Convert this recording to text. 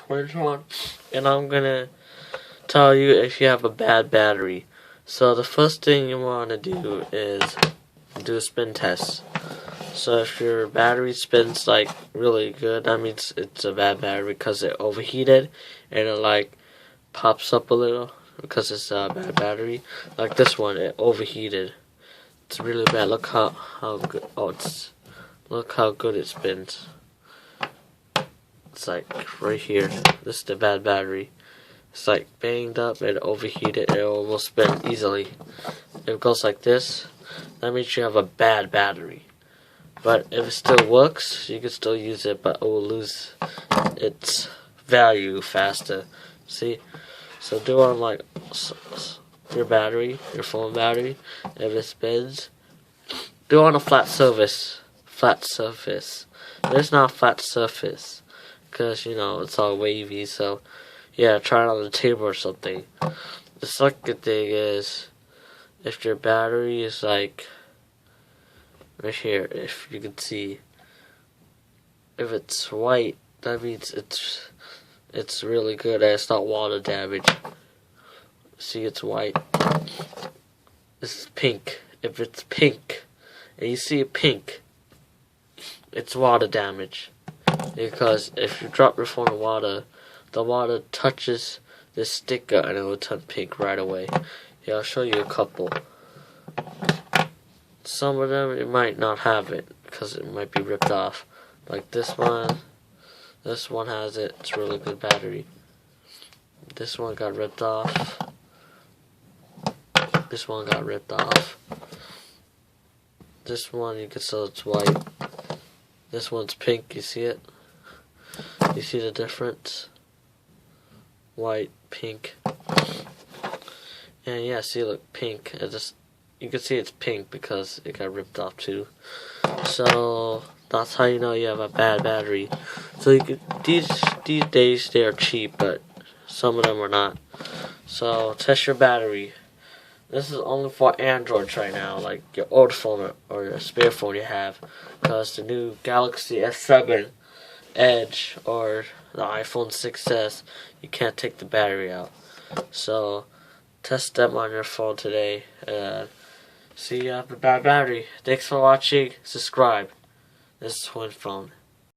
Quintron, and I'm gonna tell you if you have a bad battery. So the first thing you want to do is do a spin test. So if your battery spins like really good, that means it's a bad battery because it overheated and it like pops up a little because it's a bad battery. Like this one, it overheated. It's really bad. Look how good. Look how good it spins. It's like right here. This is the bad battery. It's like banged up and overheated. It almost spin easily. If it goes like this, that means you have a bad battery. But if it still works, you can still use it, but it will lose its value faster. See? So do on like your battery, your phone battery. If it spins, do on a flat surface. Flat surface. There's not a flat surface, because you know it's all wavy. So yeah, try it on the table or something. The second thing is if your battery is like right here, if you can see, if it's white, that means it's really good and it's not water damage. See, it's white. This is pink. If it's pink and you see it pink, it's water damage. Because if you drop your phone in water, the water touches this sticker and it will turn pink right away. Yeah, I'll show you a couple. Some of them, it might not have it because it might be ripped off. Like this one has it. It's a really good battery. This one got ripped off. This one got ripped off. This one, you can tell it's white. This one's pink. You see it? You see the difference? White, pink. And yeah, see, look, pink. You can see it's pink because it got ripped off too. So that's how you know you have a bad battery. So you could, these days they are cheap, but some of them are not. So test your battery. This is only for Androids right now, like your old phone or your spare phone you have, because the new Galaxy S7 Edge or the iPhone 6s, you can't take the battery out. So test them on your phone today and see you have a bad battery. Thanks for watching. Subscribe. This is Twin Phone.